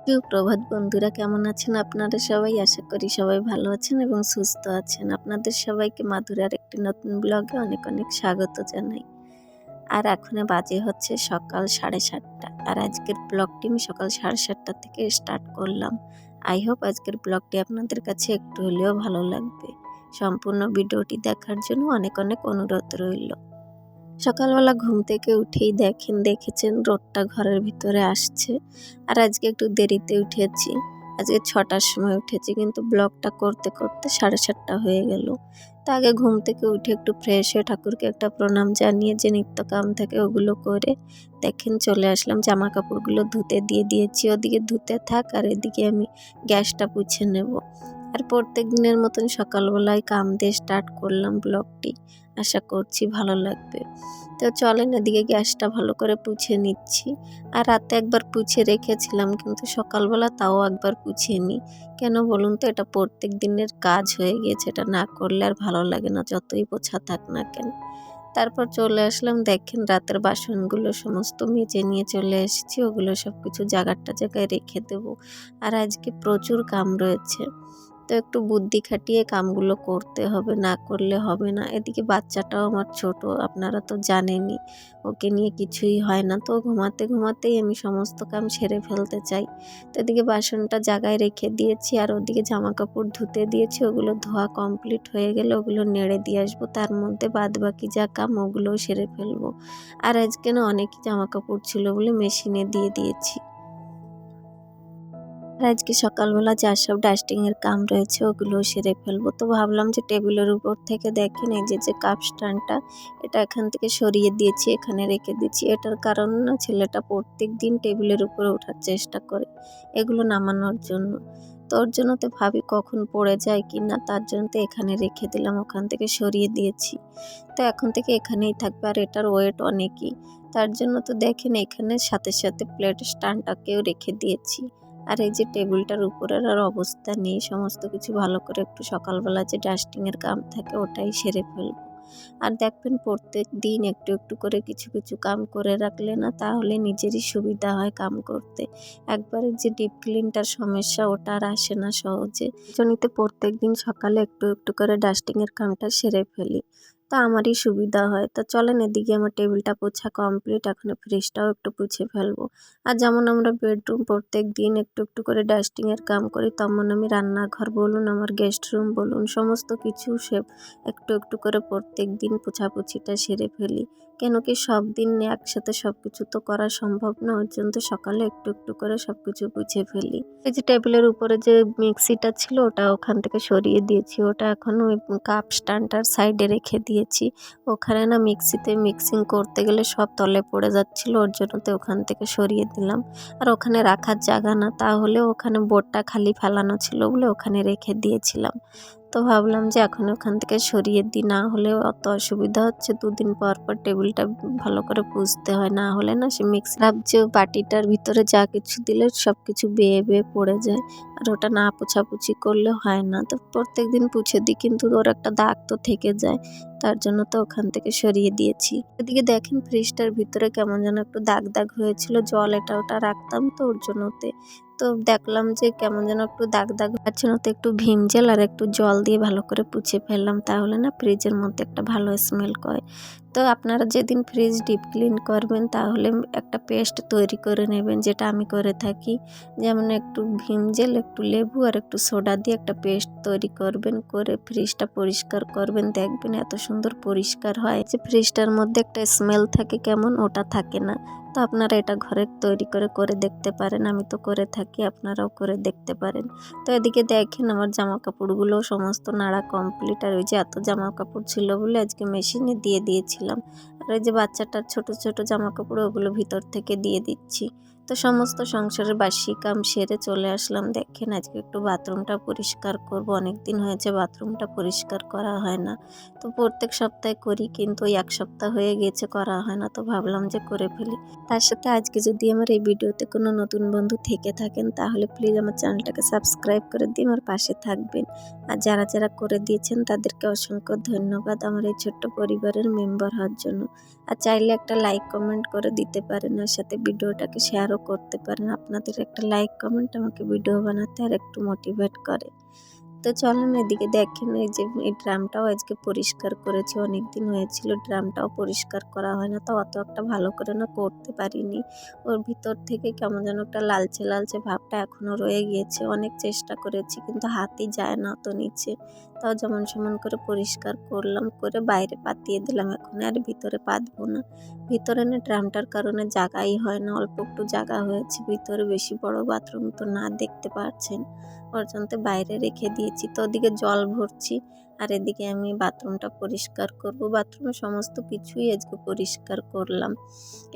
সুপ্রভাত বন্ধুরা, কেমন আছেন আপনারা সবাই? আশা করি সবাই ভালো আছেন এবং সুস্থ আছেন। আপনাদের সবাইকে মাধুরার একটি নতুন ব্লগে অনেক অনেক স্বাগত জানাই। আর এখন বাজে হচ্ছে সকাল 7:30। আর আজকের ব্লগটি আমি সকাল 7:30 থেকে স্টার্ট করলাম। আই হোপ আজকের ব্লগটি আপনাদের কাছে একটু হলেও ভালো লাগবে। সম্পূর্ণ ভিডিওটি দেখার জন্য অনেক অনেক অনুরোধ রইল। সকালবেলা ঘুম থেকে উঠেই দেখেছেন রোদটা ঘরের ভিতরে আসছে। আর আজকে একটু দেরিতে উঠেছি। আজকে 6টার সময় উঠেছি, কিন্তু ব্লগটা করতে করতে 7:30 হয়ে গেল। তা আগে ঘুম থেকে উঠে একটু ফ্রেশ হয়ে ঠাকুরকে একটা প্রণাম জানিয়ে যে নিত্য কাম থাকে ওগুলো করে চলে আসলাম। জামা কাপড়গুলো ধুতে দিয়ে দিয়েছি, ওদিকে ধুতে থাক আর এদিকে আমি গ্যাসটা পুছে নেব। আর প্রত্যেক দিনের মতন সকালবেলায় কাম দিয়ে স্টার্ট করলাম ব্লগটি। আশা করছি ভালো লাগবে। তো চলেন এদিকে গ্যাসটা ভালো করে পুছে নিচ্ছি। আর রাতে একবার পুছে রেখেছিলাম, কিন্তু সকালবেলা তাও একবার পুছিয়ে নিই। কেন বলুন তো, এটা প্রত্যেক দিনের কাজ হয়ে গিয়েছে, এটা না করলে আর ভালো লাগে না, যতই পোছা থাক না কেন। তারপর চলে আসলাম, দেখেন রাতের বাসনগুলো সমস্ত মেজে নিয়ে চলে এসেছি। ওগুলো সব কিছু জায়গায় রেখে দেবো। আর আজকে প্রচুর কাম রয়েছে, তো একটু বুদ্ধি খাটিয়ে কামগুলো করতে হবে, না করলে হবে না। এদিকে বাচ্চাটাও আমার ছোট, আপনারা তো জানেনই, ওকে নিয়ে কিছুই হয় না। তো ঘুমাতে ঘুমাতেই আমি সমস্ত কাম সেরে ফেলতে চাই। তো এদিকে বাসনটা জায়গায় রেখে দিয়েছি, আর ওদিকে জামা কাপড় ধুতে দিয়েছি। ওগুলো ধোয়া কমপ্লিট হয়ে গেলে ওগুলো নেড়ে দিয়ে আসবো, তার মধ্যে বাদ বাকি যা কাম ওগুলোও সেরে ফেলবো। আর আজকে না অনেকই জামা কাপড় ছিল বলে মেশিনে দিয়ে দিয়েছি। আর আজকে সকালবেলা যা সব ডাস্টিংয়ের কাম রয়েছে ওগুলো সেরে ফেলবো। তো ভাবলাম যে টেবিলের উপর থেকে দেখেন এই যে কাপ স্ট্যান্ডটা, এটা এখান থেকে সরিয়ে দিয়েছি, এখানে রেখে দিচ্ছি। এটার কারণ না, ছেলেটা প্রত্যেক দিন টেবিলের উপরে ওঠার চেষ্টা করে এগুলো নামানোর জন্য। তো ওর জন্য তো ভাবি কখন পড়ে যায় কি না, তার জন্য তো এখানে রেখে দিলাম, ওখান থেকে সরিয়ে দিয়েছি। তো এখন থেকে এখানেই থাকবে। আর এটার ওয়েট অনেকই, তার জন্য তো দেখেন এখানে সাথে সাথে প্লেট স্ট্যান্ডটাকেও রেখে দিয়েছি। আর এই যে টেবিলটার উপরের আর অবস্থা নেই, সমস্ত কিছু ভালো করে একটু সকালবেলা যে ডাস্টিংয়ের কাম থাকে ওটাই সেরে ফেলবো। আর দেখবেন প্রত্যেক দিন একটু একটু করে কিছু কিছু কাম করে রাখলে না, তাহলে নিজেরই সুবিধা হয় কাম করতে। একবারে যে ডিপ ক্লিনটার সমস্যা ওটা আর আসে না সহজে। জন্যতে প্রত্যেক দিন সকালে একটু একটু করে ডাস্টিংয়ের কামটা সেরে ফেলি, তা আমারই সুবিধা হয়। তো চলেন এদিকে আমার টেবিলটা পোছা কমপ্লিট, এখন ফ্রিজটাও একটু পুছে ফেলবো। আর যেমন আমরা বেডরুম প্রত্যেক দিন একটু একটু করে ডাস্টিংয়ের কাম করি, তেমন আমি রান্নাঘর বলুন, আমার গেস্ট রুম বলুন, সমস্ত কিছু একটু একটু করে প্রত্যেক দিন পোছাপুছিটা সেরে ফেলি। কেন কি সব দিন একসাথে সব কিছু তো করা সম্ভব না, ওর জন্য তো সকালে একটু একটু করে সব কিছু পুছে ফেলি। এই যে টেবিলের উপরে যে মিক্সিটা ছিল ওটা ওখান থেকে সরিয়ে দিয়েছি, ওটা এখন ওই কাপ স্ট্যান্ডটার সাইডে রেখে দিয়েছি। ওখানে না মিক্সিতে মিক্সিং করতে গেলে সব তলে পড়ে যাচ্ছিল, ওর জন্য তো ওখান থেকে সরিয়ে দিলাম। আর ওখানে রাখার জায়গা না, তাহলে ওখানে বোর্ডটা খালি ফেলানো ছিল বলে ওখানে রেখে দিয়েছিলাম। তো ভাবলাম যে এখন ওখান থেকে সরিয়ে দিই, না হলে অত অসুবিধা হচ্ছে, দুদিন পর পর টেবিলটা ভালো করে পুছতে হয়, না হলে না সে মিক্সার যে বাটিটার ভিতরে যা কিছু দিলে সব কিছু বেয়ে বেয়ে পড়ে যায়। আর ওটা না পোছাপুছি করলে হয় না। তো প্রত্যেক দিন পুছে দিই, কিন্তু ওর একটা দাগ তো থেকে যায়, তার জন্য তো ওখান থেকে সরিয়ে দিয়েছি। এদিকে দেখেন ফ্রিজটার ভিতরে কেমন যেন একটু দাগ দাগ হয়েছিল, জল এটা ওটা রাখতাম তো ওর জন্যতে। তো দেখলাম যে কেমন যেন একটু দাগ দাগ হচ্ছে না, তো একটু ভিম জেল আর একটু জল দিয়ে ভালো করে পুছে ফেললাম, তাহলে না ফ্রিজের মধ্যে একটা ভালো স্মেল করে। তো আপনারা যেদিন ফ্রিজ ডিপ ক্লিন করবেন তাহলে একটা পেস্ট তৈরি করে নেবেন, যেটা আমি করে থাকি। যেমন একটু ভিম জেল, একটু লেবু আর একটু সোডা দিয়ে একটা পেস্ট তৈরি করবেন, করে ফ্রিজটা পরিষ্কার করবেন, দেখবেন এত সুন্দর পরিষ্কার হয় যে ফ্রিজটার মধ্যে একটা স্মেল থাকে কেমন, ওটা থাকে না। তো আপনারা এটা ঘরে তৈরি করে দেখতে পারেন, আমি তো করে থাকি, আপনারাও করে দেখতে পারেন। তো এদিকে দেখেন আমার জামা কাপড়গুলো সমস্ত নাড়া কমপ্লিট। আর ওই যে এত জামা কাপড় ছিল বলে আজকে মেশিনে দিয়ে দিয়েছিলাম। আর ওই যে বাচ্চাটার ছোট ছোট জামা কাপড় ওগুলো ভিতর থেকে দিয়ে দিচ্ছি। তো সমস্ত সংসারের বাসি কাম সেরে চলে আসলাম। দেখেন আজকে একটু বাথরুমটা পরিষ্কার করব, অনেক দিন হয়েছে বাথরুমটা পরিষ্কার করা হয় না। তো প্রত্যেক সপ্তাহে করি, কিন্তু ওই এক সপ্তাহ হয়ে গেছে করা হয় না, তো ভাবলাম যে করে ফেলি। তার সাথে আজকে যদি আমার এই ভিডিওতে কোনো নতুন বন্ধু থেকে থাকেন তাহলে প্লিজ আমার চ্যানেলটাকে সাবস্ক্রাইব করে দিয়ে আমার পাশে থাকবেন। আর যারা যারা করে দিয়েছেন তাদেরকে অসংখ্য ধন্যবাদ আমার এই ছোট্ট পরিবারের মেম্বার হওয়ার জন্য। আর চাইলে একটা লাইক কমেন্ট করে দিতে পারেন, আর সাথে ভিডিওটাকে শেয়ারও আপনারাও করতে পারেন। আপনাদের একটা লাইক কমেন্ট আমাকে ভিডিও বানাতে আর একটু মোটিভেট করে। তো চলেন এদিকে দেখেন এই যে এই ড্রামটাও আজকে পরিষ্কার করেছি। অনেকদিন হয়েছিল ড্রামটাও পরিষ্কার করা হয় না, তো অত একটা ভালো করে না করতে পারিনি। ওর ভিতর থেকে কেমন যেন একটা লালচে লালচে ভাবটা এখনো রয়ে গিয়েছে। অনেক চেষ্টা করেছি কিন্তু হাতই যায় না অত নিচে। তাও যেমন সেমন করে পরিষ্কার করলাম, করে বাইরে পাতিয়ে দিলাম। এখন আর ভিতরে পাতবো না। ভিতরে না ড্রামটার কারণে জায়গাই হয় না, অল্প একটু জায়গা হয়েছে। ভিতরে বেশি বড় বাথরুম তো না, দেখতে পাচ্ছেন। পর্যন্ত বাইরে রেখে দিয়েছি। তো ওদিকে জল ভরছি আর এদিকে আমি বাথরুমটা পরিষ্কার করব। বাথরুমের সমস্ত কিছুই আজকে পরিষ্কার করলাম।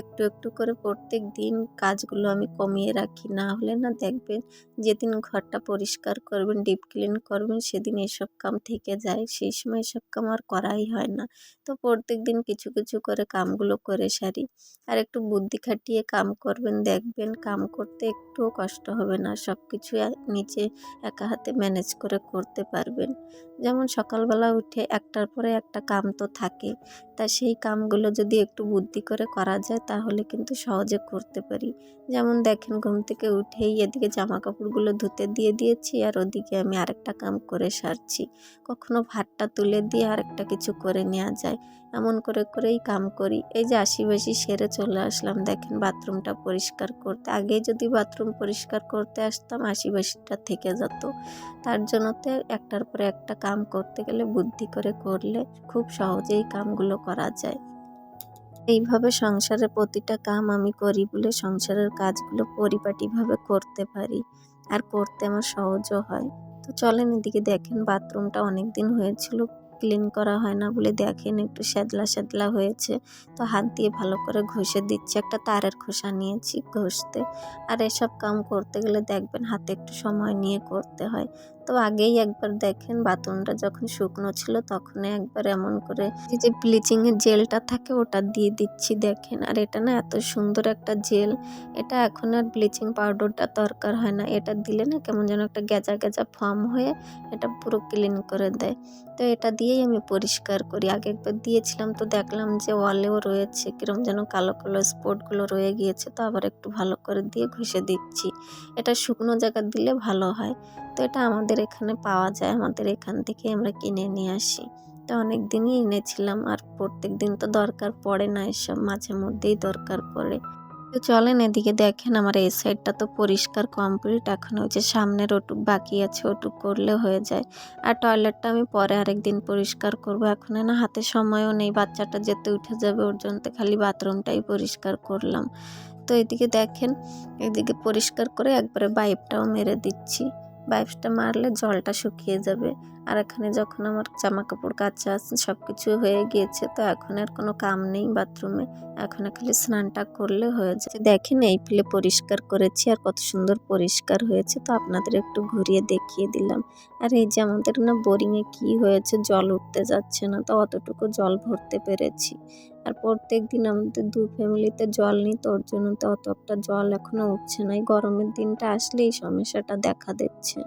একটু একটু করে প্রত্যেক দিন কাজগুলো আমি কমিয়ে রাখি, না হলে না দেখবেন যেদিন ঘরটা পরিষ্কার করবেন, ডিপ ক্লিন করবেন, সেদিন এসব কাম থেকে যায়। সেই সময় এসব কাম আর করাই হয় না। তো প্রত্যেক দিন কিছু কিছু করে কামগুলো করে সারি। আর একটু বুদ্ধি খাটিয়ে কাম করবেন, দেখবেন কাম করতে একটুও কষ্ট হবে না। সব কিছু নিচে একা হাতে ম্যানেজ করে করতে পারবেন। যেমন সকালবেলা উঠে একটার পরে একটা কাম তো থাকে, তা সেই কামগুলো যদি একটু বুদ্ধি করে করা যায় তাহলে কিন্তু সহজে করতে পারি। যেমন দেখেন ঘুম থেকে উঠেই এদিকে জামা কাপড়গুলো ধুতে দিয়ে দিয়েছি আর ওদিকে আমি আরেকটা কাম করে সারছি। কখনো ভাতটা তুলে দিয়ে আরেকটা কিছু করে নেওয়া যায়, এমন করে করেই কাম করি। এই যে আশিবাসি সেরে চলে আসলাম, দেখেন বাথরুমটা পরিষ্কার করতে। আগেই যদি বাথরুম পরিষ্কার করতে আসতাম আশিবাসিটা থেকে যেত। তার জন্য তো একটার পরে একটা কাম করতে গেলে বুদ্ধি করে করলে খুব সহজেই কামগুলো করা যায়। এইভাবে সংসারের প্রতিটা কাম আমি করি বলে সংসারের কাজগুলো পরিপাটিভাবে করতে পারি আর করতে আমার সহজও হয়। তো চলেন এদিকে দেখেন বাথরুমটা অনেক দিন হয়েছিল ক্লিন করা হয় না বলে দেখেন একটু শ্যাদলা শ্যাদলা হয়েছে। তো হাত দিয়ে ভালো করে ঘষে দিচ্ছি, একটা তারের খোসা নিয়েছি ঘষতে। আর এসব কাম করতে গেলে দেখবেন হাতে একটু সময় নিয়ে করতে হয়। তো আগেই একবার দেখেন বাথরুমটা যখন শুকনো ছিল তখন একবার এমন করে এই যে ব্লিচিং এর জেলটা থাকে ওটা দিয়ে দিচ্ছি দেখেন। আর এটা না এত সুন্দর একটা জেল, এটা এখন আর ব্লিচিং পাউডারটা দরকার হয় না। এটা দিলে না কেমন যেন একটা গেজা গেজা ফর্ম হয়ে এটা পুরো ক্লিন করে দেয়। তো এটা দিয়েই আমি পরিষ্কার করি। আগে একবার দিয়েছিলাম তো দেখলাম যে ওয়ালেও রয়েছে কিরম যেন কালো কালো স্পটগুলো রয়ে গিয়েছে, তো আবার একটু ভালো করে দিয়ে ঘষে দিচ্ছি। এটা শুকনো জায়গা দিলে ভালো হয়। তো এটা আমাদের এখানে পাওয়া যায়, আমাদের এখান থেকে আমরা কিনে নিয়ে আসি। তো অনেক দিনই এনেছিলাম আর প্রত্যেক দিন তো দরকার পড়ে না, এসব মাঝে মধ্যেই দরকার পড়ে। তো চলেন এদিকে দেখেন আমার এই সাইডটা তো পরিষ্কার কমপ্লিট। এখন ওই যে সামনের ওটুক বাকি আছে, ওটুক করলে হয়ে যায়। আর টয়লেটটা আমি পরে আরেকদিন পরিষ্কার করব, এখন না হাতে সময়ও নেই। বাচ্চাটা যেতে উঠে যাবে, ওর জন্য খালি বাথরুমটাই পরিষ্কার করলাম। তো এদিকে দেখেন এদিকে পরিষ্কার করে একবারে পাইপটাও মেরে দিচ্ছি। পাইপটা মারলে জলটা শুকিয়ে যাবে। আর এখানে যখন আমার জামা কাপড় কাচা সব কিছু হয়ে গিয়েছে, তো এখন আর কোনো কাম নেই বাথরুমে। এখন খালি স্নানটা করলে হয়ে যায়। দেখেন এই প্লে পরিষ্কার করেছি আর কত সুন্দর পরিষ্কার হয়েছে, তো আপনাদের একটু ঘুরিয়ে দেখিয়ে দিলাম। আর এই যে আমাদের না বোরিংয়ে কি হয়েছে, জল উঠতে যাচ্ছে না, তো অতটুকু জল ভরতে পেরেছি। আর প্রত্যেক দিন আমাদের 2 ফ্যামিলিতে জল নিই, তো ওর জন্য তো অত একটা জল এখনো উঠছে না। এই গরমের দিনটা আসলে এই সমস্যাটা দেখা দিচ্ছে।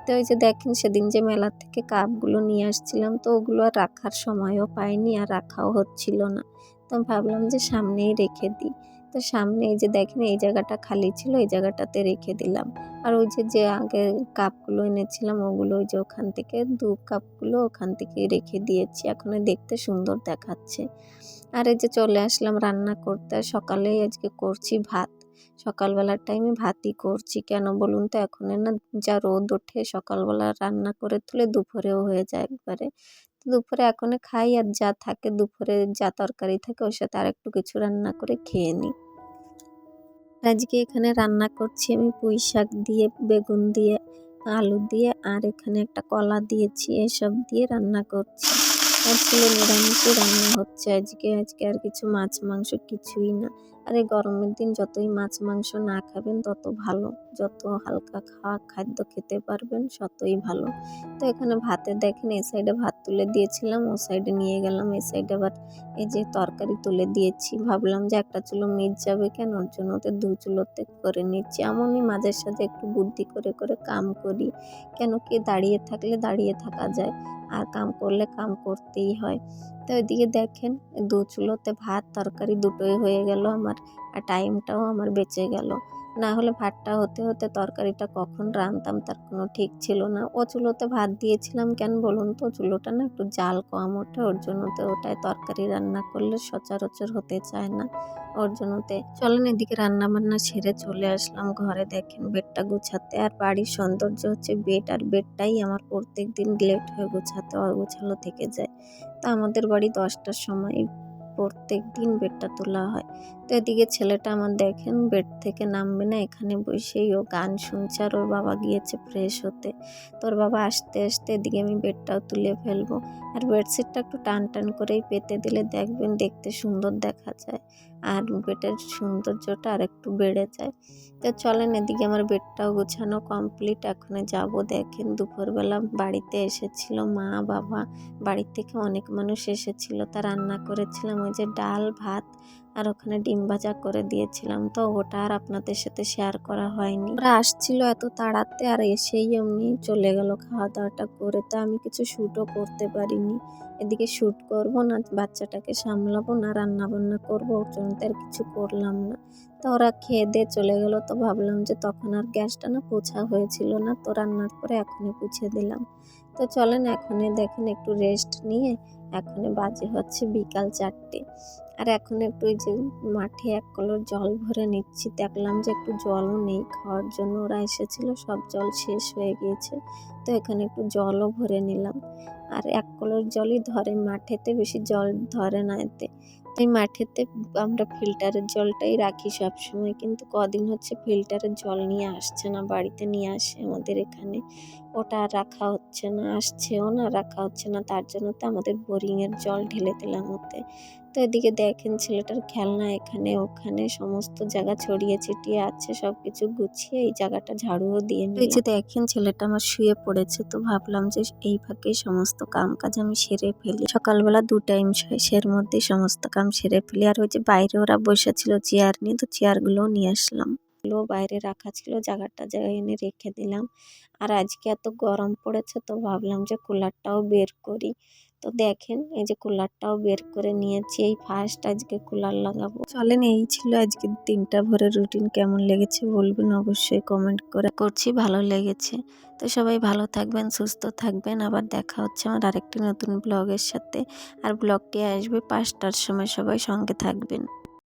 তো ওই যে দেখেন সেদিন যে মেলা থেকে কাপগুলো নিয়ে আসছিলাম, তো ওগুলো আর রাখার সময়ও পাইনি আর রাখাও হচ্ছিল না। তো ভাবলাম যে সামনেই রেখে দিই। তো সামনে এই যে দেখেন এই জায়গাটা খালি ছিল, এই জায়গাটাতে রেখে দিলাম। আর ওই যে আগে কাপগুলো এনেছিলাম ওগুলো ওই যে ওখান থেকে 2 কাপগুলো ওখান থেকেই রেখে দিয়েছি। এখন দেখতে সুন্দর দেখাচ্ছে। আর এই যে চলে আসলাম রান্না করতে। আর সকালেই আজকে করছি ভাত। সকালবেলার টাইমে ভাতই করছি। কেন বলুন তো, এখন না যা রোদ ওঠে সকালবেলা রান্না করে তুলে দুপুরেও হয়ে যায় একবারে। তো দুপুরে এখন খাই আর যা থাকে দুপুরে যা তরকারি থাকে ওর সাথে আরেকটু কিছু রান্না করে খেয়ে নিই। আজকে এখানে রান্না করছি আমি পুঁই শাক দিয়ে, বেগুন দিয়ে, আলু দিয়ে আর এখানে একটা কলা দিয়েছি, এসব দিয়ে রান্না করছি। আর ছিল নিরামিষই রান্না হচ্ছে আজকে। আজকে আর কিছু মাছ মাংস কিছুই না। আর এই গরমের দিন যতই মাছ মাংস না খাবেন তত ভালো। যত হালকা খাদ্য খেতে পারবেন ততই ভালো। তো এখানে ভাতে দেখেন এই সাইডে ভাত তুলে দিয়েছিলাম, ও সাইডে নিয়ে গেলাম, এই সাইডে আবার এই যে তরকারি তুলে দিয়েছি। ভাবলাম যে একটা চুলো মিট যাবে কেন, ওর জন্য ওতে 2 চুলোতে করে নিচ্ছি। এমনই মাঝে সাঝে একটু বুদ্ধি করে করে কাম করি। কেন কি দাঁড়িয়ে থাকলে দাঁড়িয়ে থাকা যায়, আর কাম করলে কাম করতেই হয়। তো এদিকে দেখেন 2 চুলোতে ভাত তরকারি দুটোই হয়ে গেল আমার। আমার, আর টাইমটাও আমার বেঁচে গেল। না হলে ভাতটা হতে হতে তরকারিটা কখন রাঁধতাম তার কোনো ঠিক ছিল না। ও চুলোতে ভাত দিয়েছিলাম কেন বলুন তো, চুলোটা না একটু জাল কম ওঠে, ওর জন্যতে ওটায় তরকারি রান্না করলে সচরাচর হতে চায় না, ওর জন্যতে। চলেন এদিকে রান্না বান্না সেরে চলে আসলাম ঘরে। দেখেন বেডটা গুছাতে, আর বাড়ির সৌন্দর্য হচ্ছে বেড, আর বেডটাই আমার প্রত্যেক দিন লেট হয়ে গোছাতে অগোছালো থেকে যায়। তা আমাদের বাড়ি 10টার সময় প্রত্যেক দিন বেডটা তোলা হয়। তো এদিকে ছেলেটা আমার দেখেন বেড থেকে নামবে না, এখানে বসেই ও গান শুনছে, আর ওর বাবা গিয়েছে ফ্রেশ হতে। তোর বাবা আসতে আসতে এদিকে আমি বেডটাও তুলে ফেলবো। আর বেডশিটটা একটু টান টান করেই পেতে দিলে দেখবেন দেখতে সুন্দর দেখা যায়, আর বেডের সৌন্দর্যটা আর একটু বেড়ে যায়। তো চলেন এদিকে আমার বেডটাও গোছানো কমপ্লিট, এখন যাব। দেখেন দুপুরবেলা বাড়িতে এসেছিল মা বাবা, বাড়ির থেকে অনেক মানুষ এসেছিল, তা রান্না করেছিলাম ওই যে ডাল ভাত, আর ওখানে ডিম ভাজা করে দিয়েছিলাম। তো ওটা আর আপনাদের সাথে শেয়ার করা হয়নি। ওরা আসছিল এত তাড়াতে, আর এসেই এমনি চলে গেল খাওয়া দাওয়াটা করে। তা আমি কিছু শ্যুটও করতে পারিনি। এদিকে শ্যুট করব না, বাচ্চাটাকে সামলাবো না, রান্না বান্না করবো, ওর জন্য আর কিছু করলাম না। তো ওরা খেয়ে দিয়ে চলে গেল। তো ভাবলাম যে তখন আর গ্যাসটা না পোছা হয়েছিল না, তো রান্নার পরে এখনই পুছে দিলাম। তো চলেন এখনই দেখেন একটু রেস্ট নিয়ে, এখনই বাজে হচ্ছে বিকাল 4টে। আর এখন একটু ওই যে মাঠে 1 কলস জল ভরে নিচ্ছি। দেখলাম যে একটু জলও নেই খাওয়ার জন্য, ওরা এসেছিল সব জল শেষ হয়ে গিয়েছে। তো এখানে একটু জলও ভরে নিলাম। আর 1 কলস জলই ধরে, মাঠেতে বেশি জল ধরে না এতে। এই মাঠেতে আমরা ফিল্টারের জলটাই রাখি সবসময়, কিন্তু কদিন হচ্ছে ফিল্টারের জল নিয়ে আসছে না, বাড়িতে নিয়ে আসে আমাদের এখানে, ওটা আর রাখা হচ্ছে না, আসছেও না, রাখা হচ্ছে না, তার জন্য তো আমাদের বোরিংয়ের জল ঢেলে দিলাম ওতে। তো এদিকে দেখেন ছেলেটার খেলনা এখানে ওখানে সমস্ত জায়গা ছড়িয়ে ছিটিয়ে আছে, সব কিছু গুছিয়ে এই জায়গাটা ঝাড়ুও দিয়ে নিলাম। এই যে দেখেন ছেলেটা আমার শুয়ে পড়েছে, তো ভাবলাম যে এই ফাঁকে সমস্ত কাম কাজ আমি সেরে ফেলি। সকালবেলা 2 টাইম শুই, সের মধ্যে সমস্ত কাম সেরে ফেলি। আর ওই যে বাইরে ওরা বসেছিল চেয়ার নিয়ে, তো চেয়ারগুলোও নিয়ে আসলাম, বাইরে রাখা ছিল, জায়গায় এনে রেখে দিলাম। আর আজকে এত গরম পড়েছে, তো ভাবলাম যে কুলারটাও বের করি। তো দেখেন এই যে কুলারটাও বের করে নিয়েছি, এই ফার্স্ট আজকে কুলার লাগাবো। চলেন এই ছিল আজকে দিনটা ভরে রুটিন। কেমন লেগেছে বলবেন অবশ্যই কমেন্ট করে। করছি ভালো লেগেছে। তো সবাই ভালো থাকবেন, সুস্থ থাকবেন, আবার দেখা হচ্ছে আমার আরেকটি নতুন ব্লগের সাথে। আর ব্লগটি আসবে 5টার সময়, সবাই সঙ্গে থাকবেন।